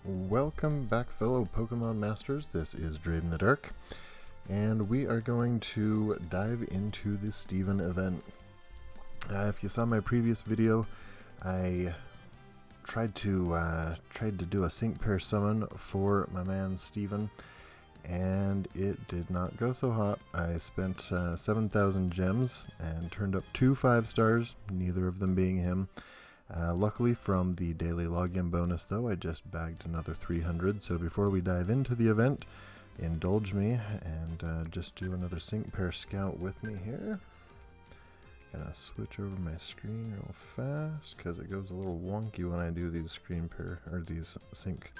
Welcome back, fellow Pokemon Masters. This is Drade in the Dark, and we are going to dive into the Steven event. If you saw my previous video, I tried to do a sync pair summon for my man Steven, and it did not go so hot. I spent 7,000 gems and turned up 2 5-stars, neither of them being him. Luckily, from the daily login bonus, though, I just bagged another 300. So before we dive into the event, indulge me and just do another sync pair scout with me here. Gonna switch over my screen real fast because it goes a little wonky when I do these screen pair or these sync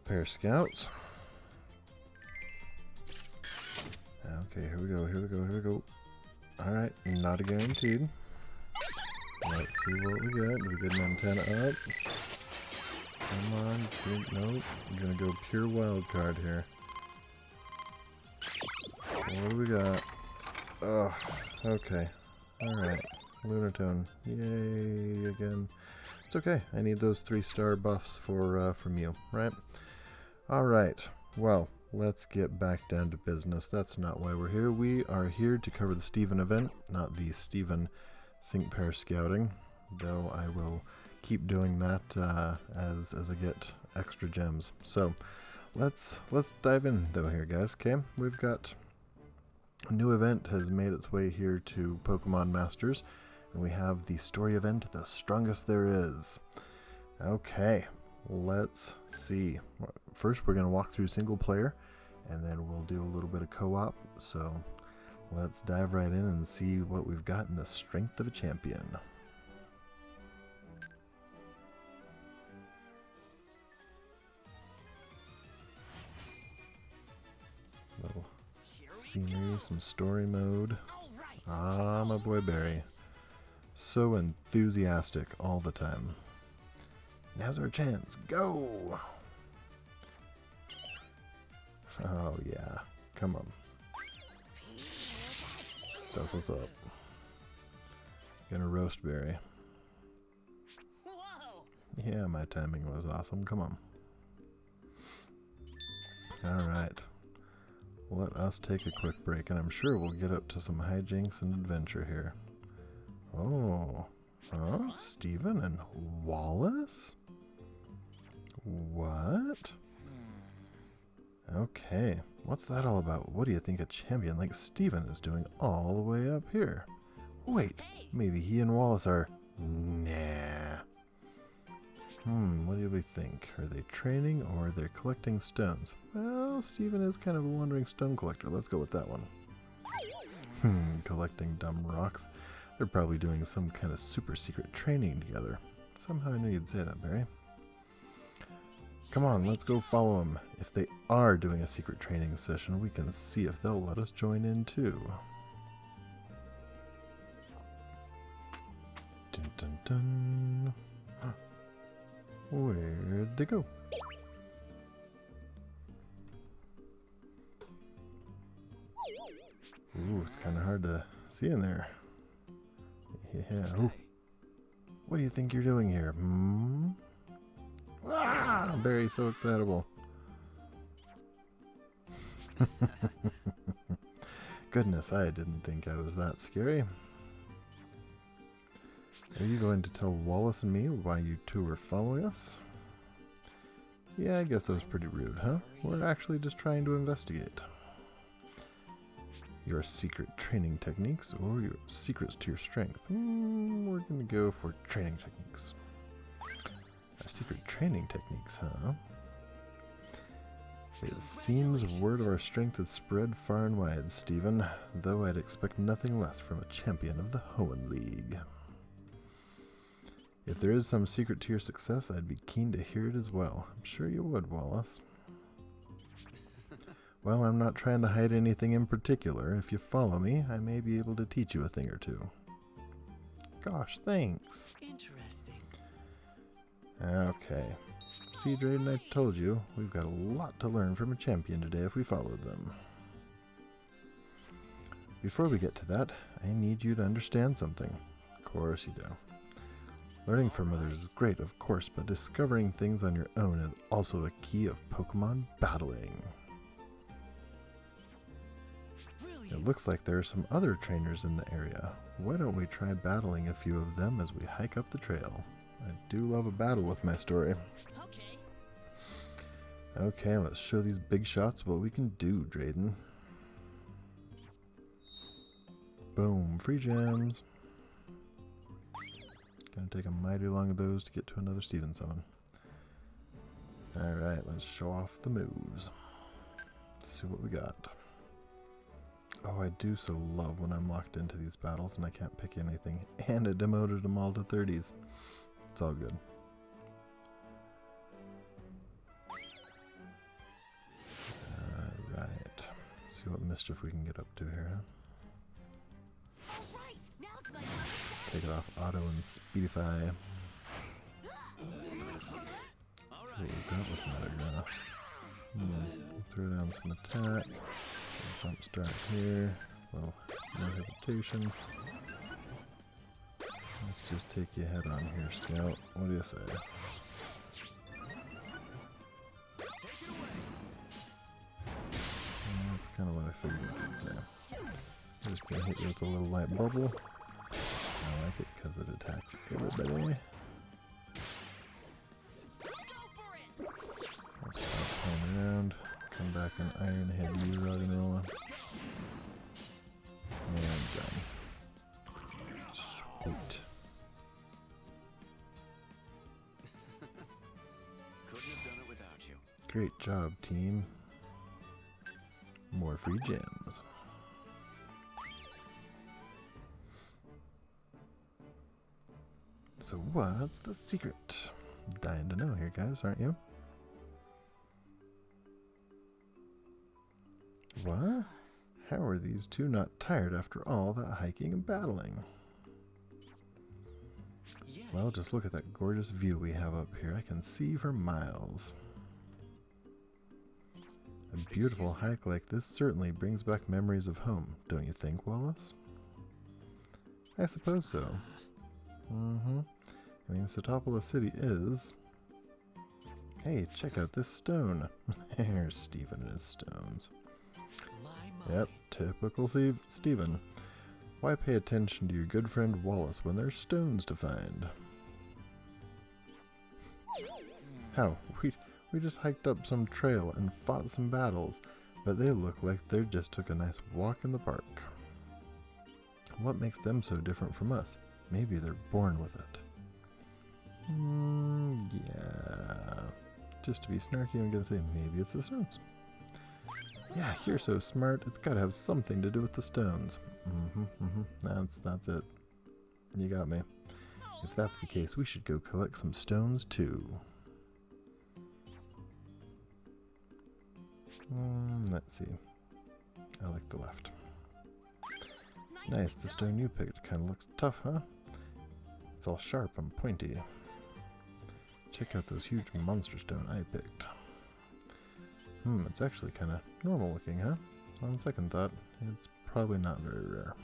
pair scouts. Okay, here we go. Alright, not a guaranteed. Let's see what we got. Do we get an antenna up? Come on. Nope. I'm gonna go pure wild card here. What do we got? Oh, okay. Alright. Lunatone. Yay again. It's okay. I need those 3-star buffs from you, right? Alright. Well, let's get back down to business. That's not why we're here. We are here to cover the Steven event, not the Steven sync pair scouting, though I will keep doing that as I get extra gems. So let's dive in though here, guys. Okay, we've got a new event has made its way here to Pokemon Masters, and we have the story event, The Strongest There Is. Okay, let's see. First we're going to walk through single player, and then we'll do a little bit of co-op. So let's dive right in and see what we've got in the Strength of a Champion. Little scenery, some story mode. Ah, my boy Barry. So enthusiastic all the time. Now's our chance. Go! Oh yeah, come on. That's what's up. Gonna roast Barry. Whoa. Yeah, my timing was awesome. Come on. Alright. Let us take a quick break, and I'm sure we'll get up to some hijinks and adventure here. Oh. Huh? Steven and Wallace? What? Okay, what's that all about? What do you think a champion like Steven is doing all the way up here? Wait, maybe he and Wallace are... Nah. What do we think? Are they training or are they collecting stones? Well, Steven is kind of a wandering stone collector. Let's go with that one. Collecting dumb rocks. They're probably doing some kind of super secret training together. Somehow I knew you'd say that, Barry. Come on, let's go follow them. If they are doing a secret training session, we can see if they'll let us join in too. Dun dun dun. Where'd they go? Ooh, it's kind of hard to see in there. Yeah. Ooh. What do you think you're doing here? Ah, Barry's so excitable. Goodness, I didn't think I was that scary. Are you going to tell Wallace and me why you two were following us? Yeah, I guess that was pretty rude, huh? We're actually just trying to investigate your secret training techniques or your secrets to your strength. We're going to go for training techniques. Our secret training techniques, huh? It seems word of our strength is spread far and wide, Steven, though I'd expect nothing less from a champion of the Hoenn League. If there is some secret to your success, I'd be keen to hear it as well. I'm sure you would, Wallace. Well, I'm not trying to hide anything in particular. If you follow me, I may be able to teach you a thing or two. Gosh, thanks. Interesting. Okay. See, Drayden, I told you, we've got a lot to learn from a champion today if we followed them. Before we get to that, I need you to understand something. Of course you do. Learning from others is great, of course, but discovering things on your own is also a key of Pokemon battling. It looks like there are some other trainers in the area. Why don't we try battling a few of them as we hike up the trail? I do love a battle with my story. Okay, let's show these big shots what we can do, Drayden. Boom, free gems. Gonna take a mighty long of those to get to another Steven summon. Alright, let's show off the moves. Let's see what we got. Oh, I do so love when I'm locked into these battles and I can't pick anything. And it demoted them all to 30s. It's all good. Alright. See what mischief we can get up to here, huh? Take it off auto and speedify. See what we got with Metagross. Throw down some attack. Jump start here. Well, no hesitation. Let's just take you head on here, Scout. What do you say? That's kind of what I figured you'd say. I'm just gonna hit you with a little light bubble. I like it because it attacks everybody. Let's stop playing around. Come back and Iron Head you, rock and roll. And done. Sweet. Couldn't have done it without you. Great job, team. More free gems. So what's the secret? Dying to know here, guys, aren't you? What? How are these two not tired after all that hiking and battling? Yes. Well, just look at that gorgeous view we have up here. I can see for miles. A beautiful hike like this certainly brings back memories of home, don't you think, Wallace? I suppose so. I mean, Satopolis City is... Hey, check out this stone. There's Steven and his stones. Yep, typical Steven. Why pay attention to your good friend Wallace when there's stones to find? How? We just hiked up some trail and fought some battles, but they look like they just took a nice walk in the park. What makes them so different from us? Maybe they're born with it. Yeah. Just to be snarky, I'm gonna say maybe it's the stones. Yeah, you're so smart. It's gotta have something to do with the stones. That's it. You got me. If that's the case, we should go collect some stones too. Let's see. I like the left. Nice, the stone you picked kind of looks tough, huh? It's all sharp and pointy. Check out those huge monster stone I picked. It's actually kind of normal looking, huh? On second thought, it's probably not very rare.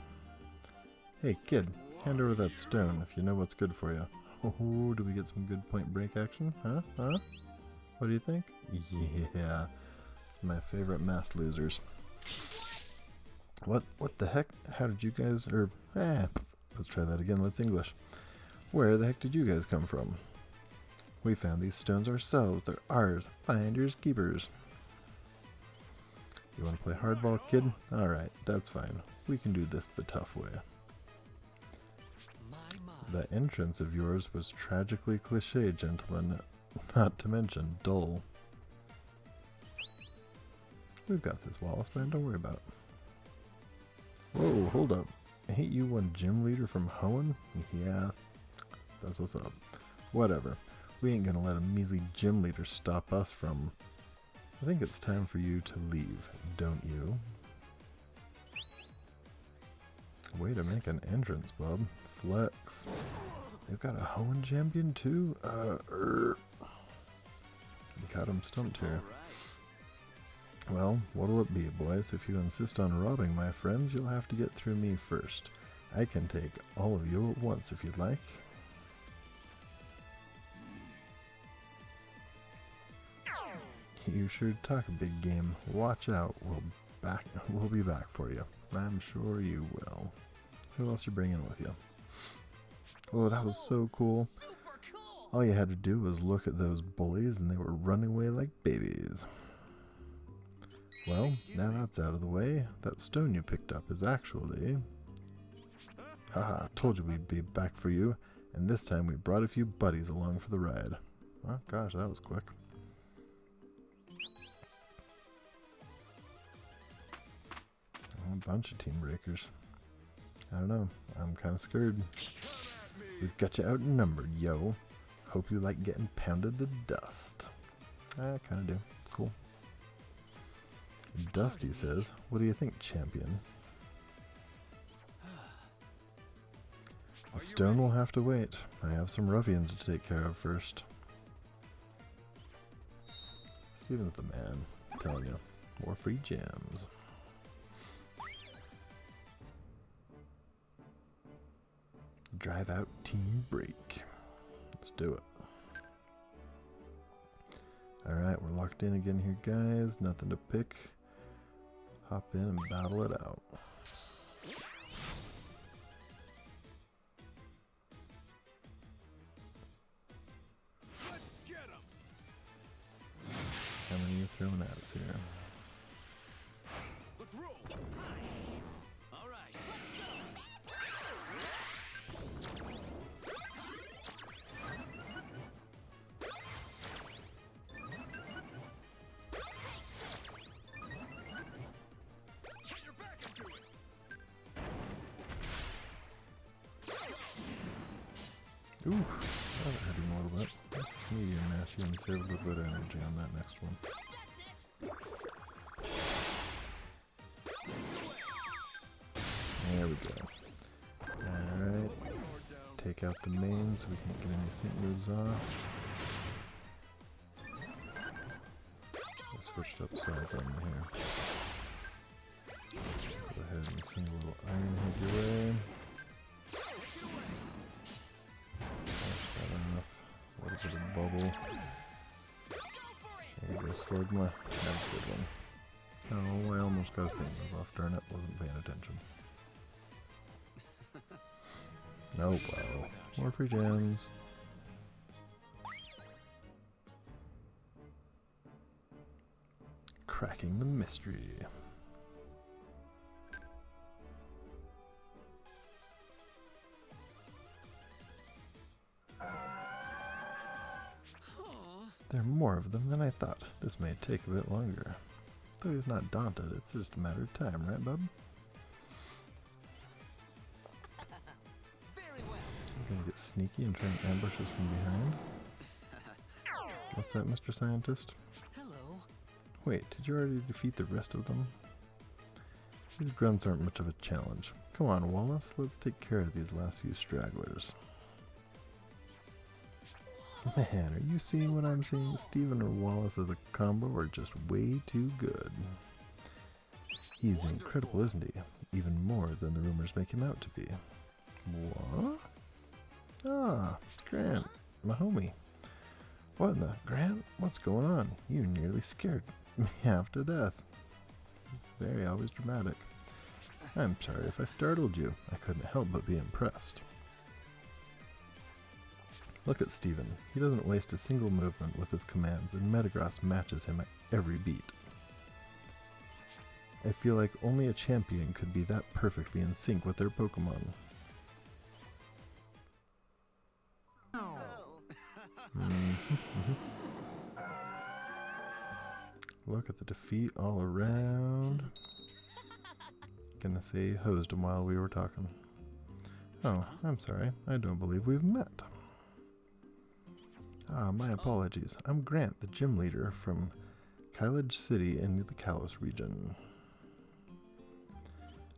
Hey kid, hand over that stone if you know what's good for you. Oh, do we get some good point break action? Huh? What do you think? Yeah, it's my favorite math losers. What the heck? How did you guys, let's try that again, let's English. Where the heck did you guys come from? We found these stones ourselves, they're ours, finders keepers. You want to play hardball, kid? Alright, that's fine. We can do this the tough way. That entrance of yours was tragically cliché, gentlemen. Not to mention dull. We've got this, Wallace, man. Don't worry about it. Whoa, hold up. Ain't you one gym leader from Hoenn? Yeah, that's what's up. Whatever. We ain't gonna let a measly gym leader stop us from... I think it's time for you to leave, don't you? Way to make an entrance, bub. Flex. They've got a Hoenn champion too? You got him stumped here. Well, what'll it be, boys? If you insist on robbing my friends, you'll have to get through me first. I can take all of you at once if you'd like. You sure talk a big game. Watch out. We'll be back for you. I'm sure you will. Who else you bringing with you? Oh, that was so cool. All you had to do was look at those bullies and they were running away like babies. Well, now that's out of the way. That stone you picked up is actually... Haha, told you we'd be back for you. And this time we brought a few buddies along for the ride. Oh gosh, that was quick. A bunch of team breakers. I don't know. I'm kind of scared. We've got you outnumbered, yo. Hope you like getting pounded to dust. I kind of do. It's cool. Dusty says, what do you think, champion? The stone will have to wait. I have some ruffians to take care of first. Steven's the man. I'm telling you. More free gems. Drive out team break. Let's do it. Alright, we're locked in again here, guys. Nothing to pick. Hop in and battle it out. How many are you throwing at us here? Let's roll. It's time. All right, let's go. Get your back into it. Ooh, that hurt him a little bit. Medium mash, you can save a little bit of energy on that next one. There we go. Alright. Take out the main so we can't get any sync moves off. I switched up sides on here. Go ahead and send a little iron head your way. That's that enough. A little bit of bubble. There we go, Slugma. That's a good one. Oh, I almost got a sync move off. Darn it, wasn't paying attention. Oh wow. More free gems. Cracking the mystery. There are more of them than I thought. This may take a bit longer. Though he's not daunted, it's just a matter of time, right, bub? I'm gonna get sneaky and try and ambush us from behind. What's that, Mr. Scientist? Hello. Wait, did you already defeat the rest of them? These grunts aren't much of a challenge. Come on, Wallace, let's take care of these last few stragglers. Man, are you seeing what I'm seeing? Steven or Wallace as a combo are just way too good. He's incredible, isn't he? Even more than the rumors make him out to be. What? Ah, Grant, my homie. What in the... Grant, what's going on? You nearly scared me half to death. Very always dramatic. I'm sorry if I startled you. I couldn't help but be impressed. Look at Steven. He doesn't waste a single movement with his commands, and Metagross matches him at every beat. I feel like only a champion could be that perfectly in sync with their Pokemon. Look at the defeat all around. Gonna say hosed him while we were talking. Oh, I'm sorry. I don't believe we've met. Ah, my apologies. I'm Grant, the gym leader from Kylage City in the Kalos region.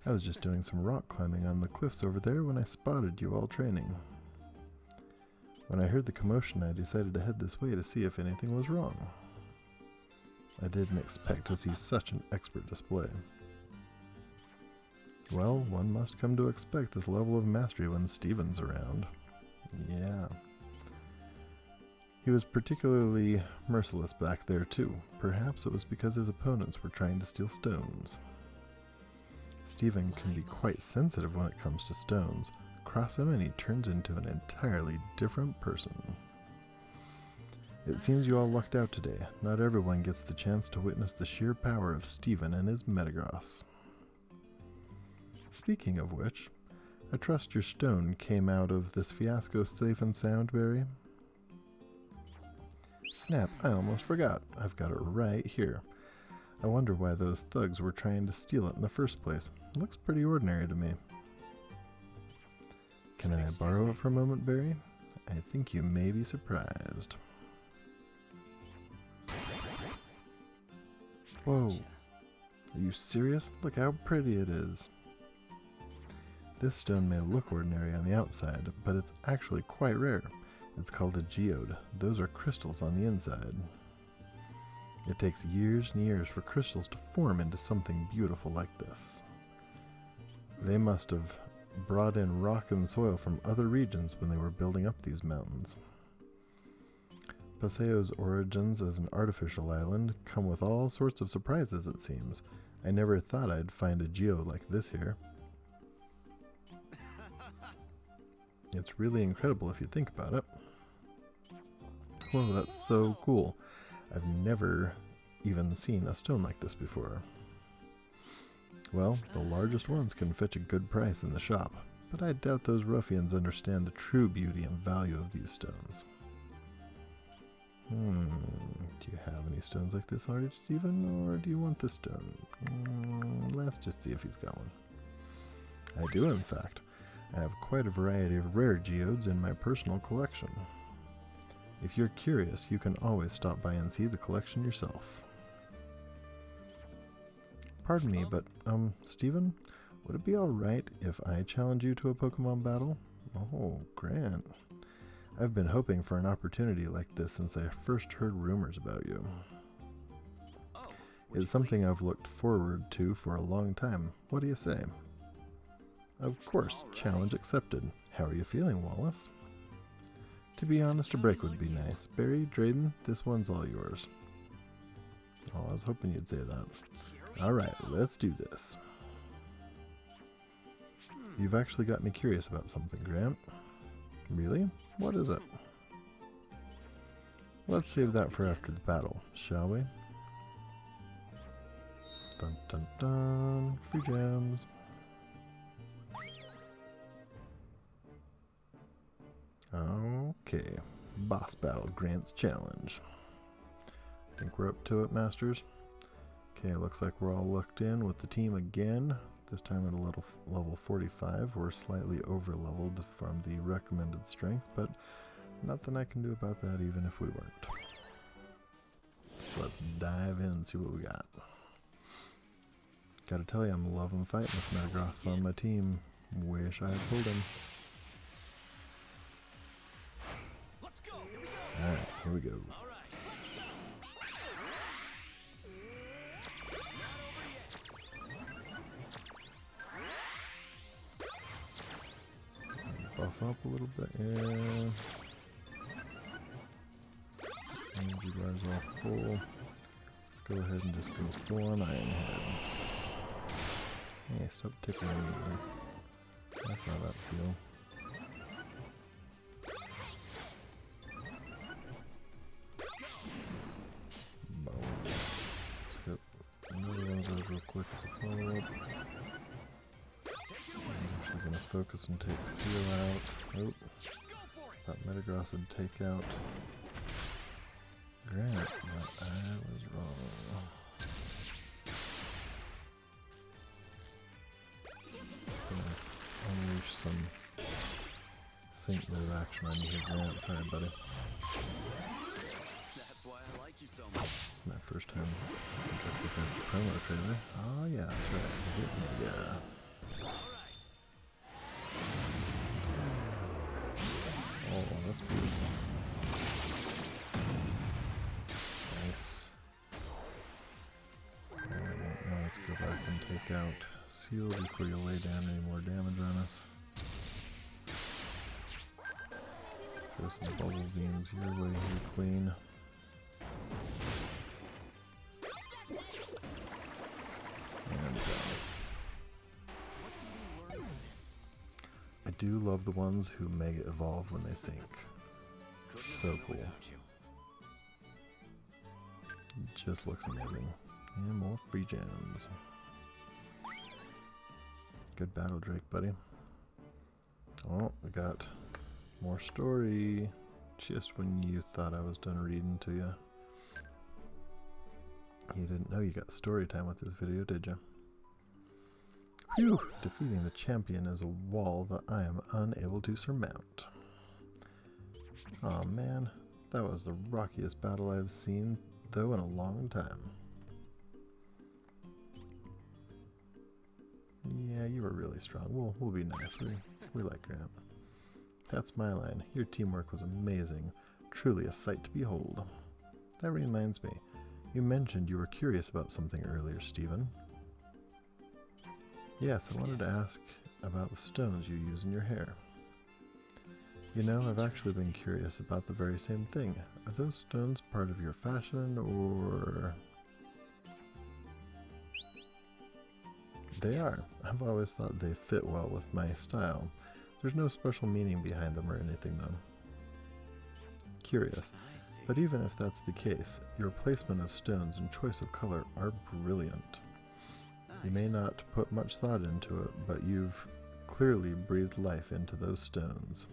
I was just doing some rock climbing on the cliffs over there when I spotted you all training. When I heard the commotion, I decided to head this way to see if anything was wrong. I didn't expect to see such an expert display. Well, one must come to expect this level of mastery when Steven's around. Yeah. He was particularly merciless back there too. Perhaps it was because his opponents were trying to steal stones. Steven can be quite sensitive when it comes to stones. Cross him and he turns into an entirely different person. It seems you all lucked out today. Not everyone gets the chance to witness the sheer power of Steven and his Metagross. Speaking of which, I trust your stone came out of this fiasco safe and sound, Barry? Snap, I almost forgot. I've got it right here. I wonder why those thugs were trying to steal it in the first place. It looks pretty ordinary to me. Can I borrow it for a moment, Barry? I think you may be surprised. Whoa. Are you serious? Look how pretty it is. This stone may look ordinary on the outside, but it's actually quite rare. It's called a geode. Those are crystals on the inside. It takes years and years for crystals to form into something beautiful like this. They must have brought in rock and soil from other regions when they were building up these mountains. Paseo's origins as an artificial island come with all sorts of surprises, it seems. I never thought I'd find a geode like this here. It's really incredible if you think about it. Whoa, that's so cool. I've never even seen a stone like this before. Well, the largest ones can fetch a good price in the shop, but I doubt those ruffians understand the true beauty and value of these stones. Do you have any stones like this already, Steven, or do you want this stone? Let's just see if he's got one. I do, in fact. I have quite a variety of rare geodes in my personal collection. If you're curious, you can always stop by and see the collection yourself. Pardon me, but, Steven, would it be alright if I challenge you to a Pokemon battle? Oh, Grant. I've been hoping for an opportunity like this since I first heard rumors about you. It's something I've looked forward to for a long time. What do you say? Of course, challenge accepted. How are you feeling, Wallace? To be honest, a break would be nice. Barry, Drayden, this one's all yours. Oh, I was hoping you'd say that. Alright, let's do this. You've actually got me curious about something, Grant. Really? What is it? Let's save that for after the battle, shall we? Dun dun dun. Free gems. Okay. Boss battle, Grant's challenge. Think we're up to it, Masters? Okay, looks like we're all looked in with the team again. This time at a level 45. We're slightly over-leveled from the recommended strength, but nothing I can do about that even if we weren't. So let's dive in and see what we got. Gotta tell you, I'm loving fighting with Metagross on my team. Wish I had pulled him. Let's go. Alright, here we go. Buff up a little bit, yeah. Energy bar's all full. Let's go ahead and just go full on Iron Head. Hey, stop tickling me. That's not that seal. Boom. Let's get another one of those real quick as a follow-up. I'm actually going to focus and take Seal out. Nope. Thought Metagross would take out Grant, but I was wrong. Gonna unleash some sync move action on you here, Grant. Sorry, buddy. That's why I like you so much. It's my first time, I guess, besides the promo trailer. Oh yeah, that's right. Yeah. Oh, that's beautiful. Nice. Alright, now let's go back and take out Seal before you lay down any more damage on us. Throw some bubble beams your way here, queen. And I do love the ones who mega evolve when they sink. So cool. Just looks amazing. And more free gems. Good battle, Drake, buddy. Oh, we got more story. Just when you thought I was done reading to you. You didn't know you got story time with this video, did you? Phew! Defeating the champion is a wall that I am unable to surmount. Aw, man. That was the rockiest battle I've seen, though, in a long time. Yeah, you were really strong. We'll be nice. We like Grant. That's my line. Your teamwork was amazing. Truly a sight to behold. That reminds me. You mentioned you were curious about something earlier, Steven. Yes, I wanted to ask about the stones you use in your hair. You know, I've actually been curious about the very same thing. Are those stones part of your fashion, or... They are. I've always thought they fit well with my style. There's no special meaning behind them or anything, though. Curious. But even if that's the case, your placement of stones and choice of color are brilliant. You may not put much thought into it, but you've clearly breathed life into those stones.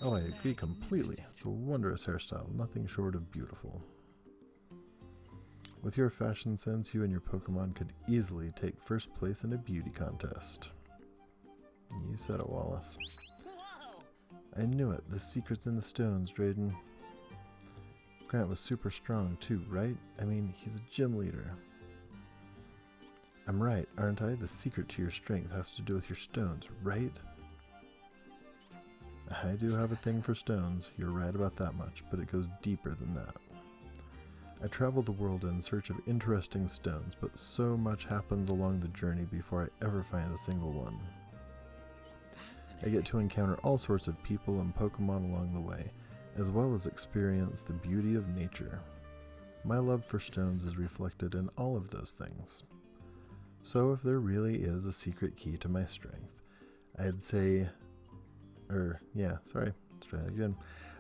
Oh, I agree completely. It's a wondrous hairstyle, nothing short of beautiful. With your fashion sense, you and your Pokemon could easily take first place in a beauty contest. You said it, Wallace. I knew it. The secret's in the stones, Drayden. Grant was super strong too, right? I mean, he's a gym leader. I'm right, aren't I? The secret to your strength has to do with your stones, right? I do have a thing for stones. You're right about that much, but it goes deeper than that. I travel the world in search of interesting stones, but so much happens along the journey before I ever find a single one. I get to encounter all sorts of people and Pokemon along the way, as well as experience the beauty of nature. My love for stones is reflected in all of those things. So if there really is a secret key to my strength, I'd say... let's try that again.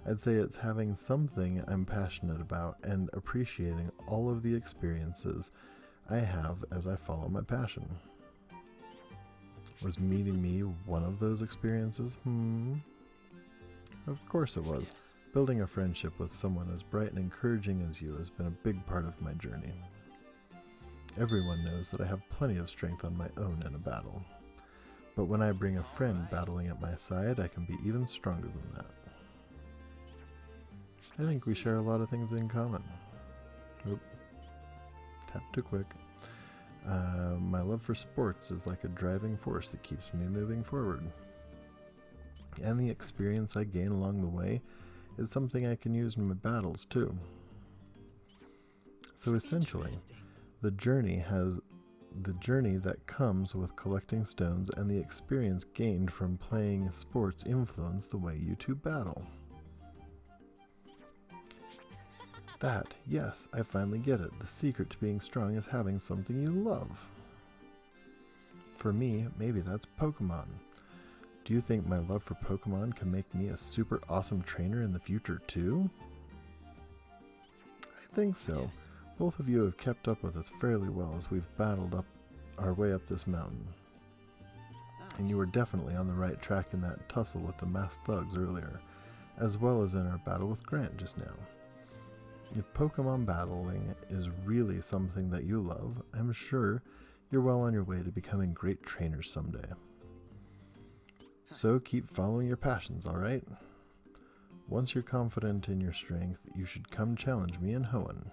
I'd say it's having something I'm passionate about and appreciating all of the experiences I have as I follow my passion. Was meeting me one of those experiences? Of course it was. Building a friendship with someone as bright and encouraging as you has been a big part of my journey. Everyone knows that I have plenty of strength on my own in a battle. But when I bring a friend battling at my side, I can be even stronger than that. I think we share a lot of things in common. Oop. Tap too quick. My love for sports is like a driving force that keeps me moving forward. And the experience I gain along the way is something I can use in my battles too. So essentially, the journey that comes with collecting stones and the experience gained from playing sports influence the way you two battle. That, yes, I finally get it. The secret to being strong is having something you love. For me, maybe that's Pokemon. Do you think my love for Pokemon can make me a super awesome trainer in the future too? I think so. Both of you have kept up with us fairly well as we've battled up our way up this mountain. And you were definitely on the right track in that tussle with the masked thugs earlier, as well as in our battle with Grant just now. If Pokemon battling is really something that you love, I'm sure you're well on your way to becoming great trainers someday. So keep following your passions, alright? Once you're confident in your strength, you should come challenge me in Hoenn.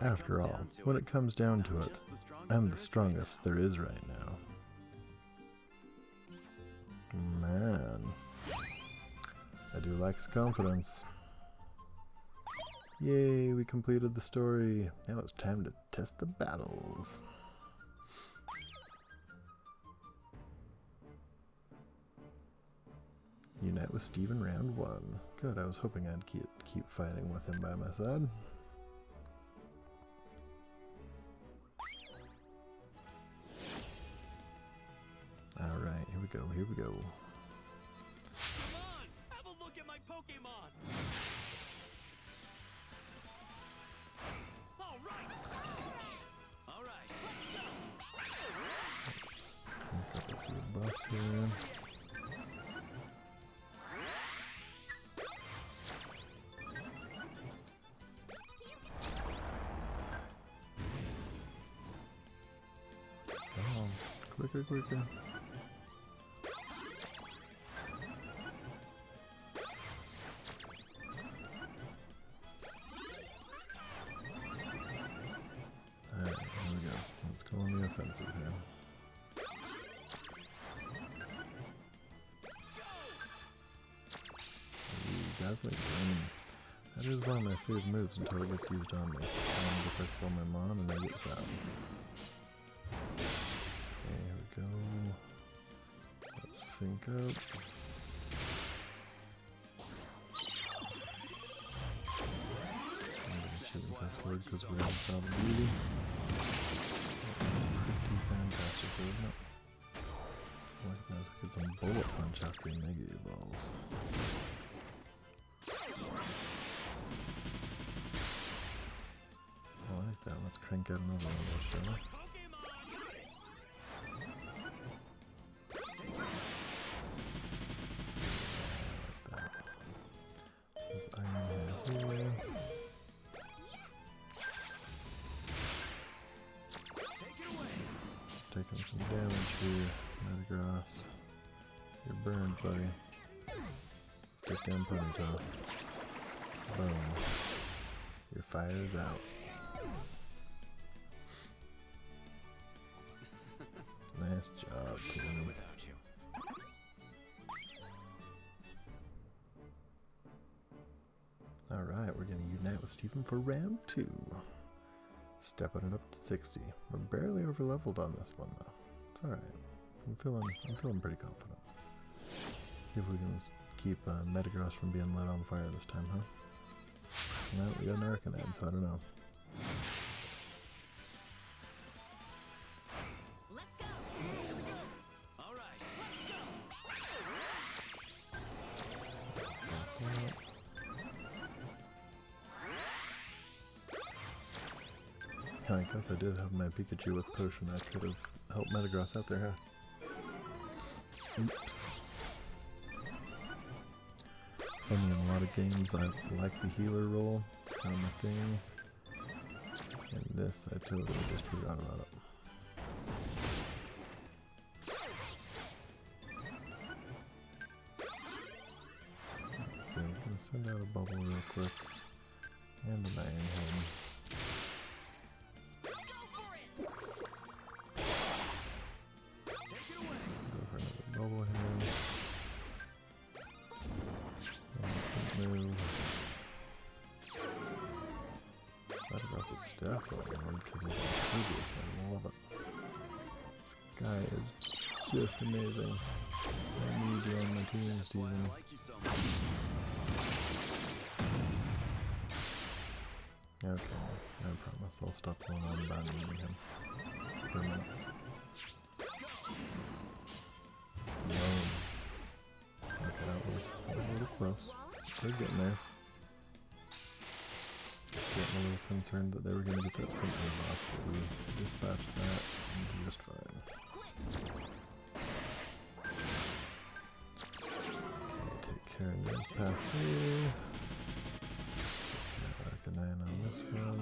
After all, when it comes down to it, I'm the strongest there is right now. Man. I do like his confidence. Yay, we completed the story. Now it's time to test the battles. Unite with Steven round 1. Good, I was hoping I'd keep fighting with him by my side. Alright, here we go, here we go. Come on! Have a look at my Pokemon! Alright! Alright, let's go! Got a few buffs here. Come on, quicker, quicker. Alright, here we go. Let's go on the offensive here. Ooh, Dazzling Gleam. That is one of my favorite moves until it gets used on me. And it affects all my mon and I get out. Okay, here we go. Let's sync up. Shooting fast forward because we're on top of beauty. Pretty fantastic, isn't it? I like that. Get some bullet punch after he mega evolves. Oh, I like that. Let's crank out another one of those, shall we? I like that. There's iron here. Taking some damage here, Metagross. You're burned, buddy. Stick down Ponytail. Boom. Your fire's out. Nice job, team. Without you. Alright, we're gonna unite with Steven for round 2. Stepping it up to 60. We're barely over leveled on this one though. It's alright. I'm feeling pretty confident. See if we can keep Metagross from being lit on fire this time, huh? No, we got an Arcanine, so I don't know. Let's go! Here we go! Alright, let's go! I guess I did have my Pikachu with potion. I could have helped Metagross out there, huh? Oops. Funny, in a lot of games I like the healer role on the thing. And this, I totally just forgot about it. So I'm gonna send out a bubble real quick. And an iron head. Bubble here. Move. Metagross's stats will be hard because he's on previous. I love it. This guy is just amazing. I need you on my team, That's why Steven. I like you so much. Okay, I promise I'll stop going on about needing him. For a minute. Boom. Okay, that was a little close. They're getting there. Getting a little concerned that they were going to get that symptom off, but we dispatched that and did just fine. Okay, take care of those past here. Arcanine on this one.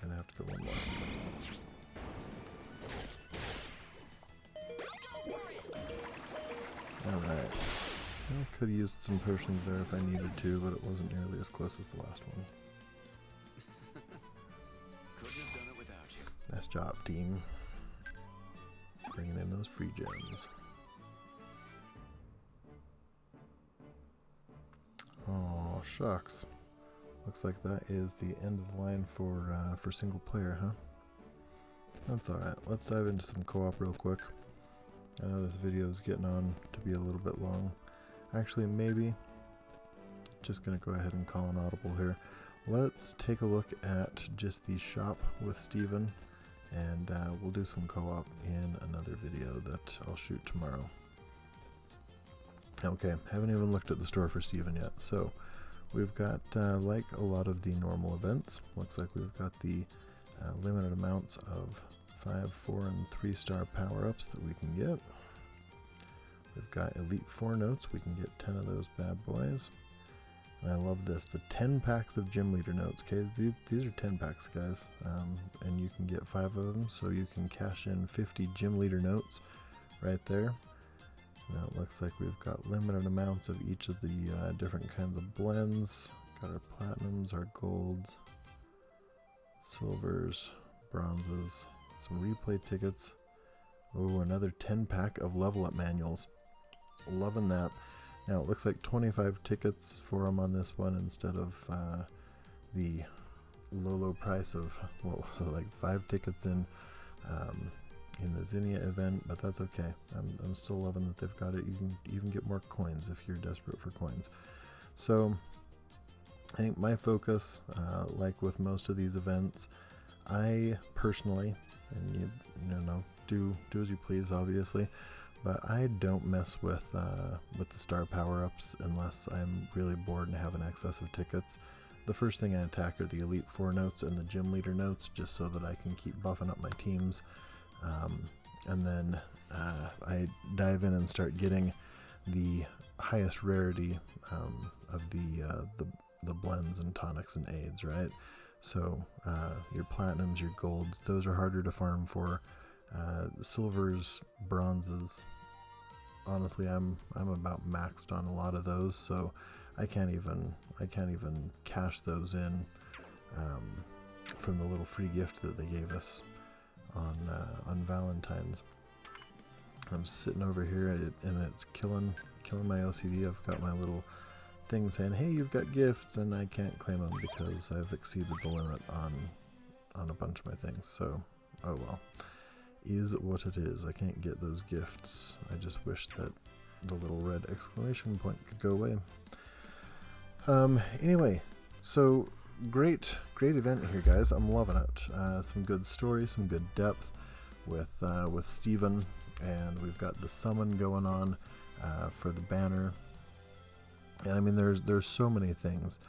Gonna have to go one more. Alright. I could have used some potions there if I needed to, but it wasn't nearly as close as the last one. Couldn't have done it without you. Nice job, team. Bringing in those free gems. Oh, shucks. Looks like that is the end of the line for single player, huh? That's alright. Let's dive into some co-op real quick. I know this video is getting on to be a little bit long. Actually, maybe. Just gonna go ahead and call an audible here. Let's take a look at just the shop with Steven, and we'll do some co-op in another video that I'll shoot tomorrow. Okay, haven't even looked at the store for Steven yet. So we've got, like a lot of the normal events, looks like we've got the limited amounts of 5, 4, and 3-star power-ups that we can get. We've got Elite 4 notes, we can get 10 of those bad boys. And I love this, the 10 packs of gym leader notes. Okay, these are 10 packs, guys, and you can get 5 of them, so you can cash in 50 gym leader notes right there. Now it looks like we've got limited amounts of each of the different kinds of blends. Got our platinums, our golds, silvers, bronzes, some replay tickets. Oh, another 10 pack of level up manuals. Loving that. Now it looks like 25 tickets for them on this one instead of the low price of, well, so like 5 tickets in the Zinnia event, but that's okay. I'm still loving that they've got it. You can even get more coins if you're desperate for coins. So I think my focus, like with most of these events, I personally, and you know, do as you please, obviously, but I don't mess with the star power-ups unless I'm really bored and have an excess of tickets. The first thing I attack are the Elite 4 notes and the Gym Leader notes, just so that I can keep buffing up my teams. And then I dive in and start getting the highest rarity of the blends and tonics and aids, right? So your platinums, your golds, those are harder to farm for. Silvers, bronzes, honestly, I'm about maxed on a lot of those, so I can't even cash those in from the little free gift that they gave us on Valentine's. I'm sitting over here and it's killing my OCD. I've got my little thing saying, hey, you've got gifts, and I can't claim them because I've exceeded the limit on a bunch of my things. So, oh well, is what it is. I can't get those gifts. I just wish that the little red exclamation point could go away. Anyway, so great event here, guys. I'm loving it. Some good story, some good depth with Steven, and we've got the summon going on for the banner. And I mean, there's so many things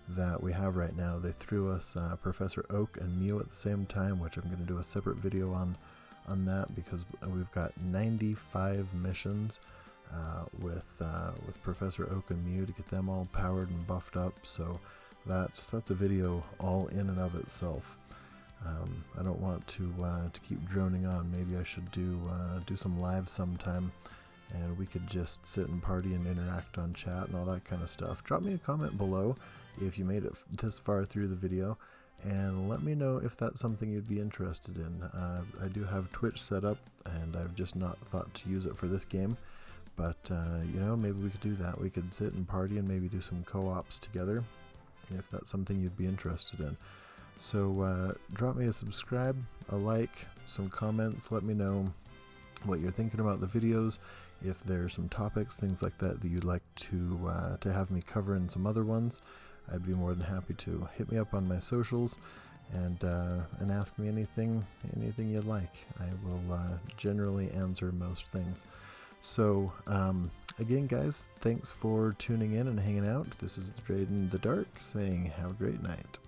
that we have right now. They threw us Professor Oak and Mew at the same time, which I'm going to do a separate video on that, because we've got 95 missions with Professor Oak and Mew to get them all powered and buffed up. So that's a video all in and of itself. I don't want to keep droning on. Maybe I should do some live sometime, and we could just sit and party and interact on chat and all that kind of stuff. Drop me a comment below if you made it this far through the video, and let me know if that's something you'd be interested in. I do have Twitch set up, and I've just not thought to use it for this game, but you know, maybe we could do that. We could sit and party and maybe do some co-ops together, if that's something you'd be interested in. So drop me a subscribe, a like, some comments. Let me know what you're thinking about the videos, if there's some topics, things like that you'd like to have me cover in some other ones. I'd be more than happy to. Hit me up on my socials and ask me anything you'd like. I will generally answer most things. So again, guys, thanks for tuning in and hanging out. This is Drayden the Dark saying have a great night.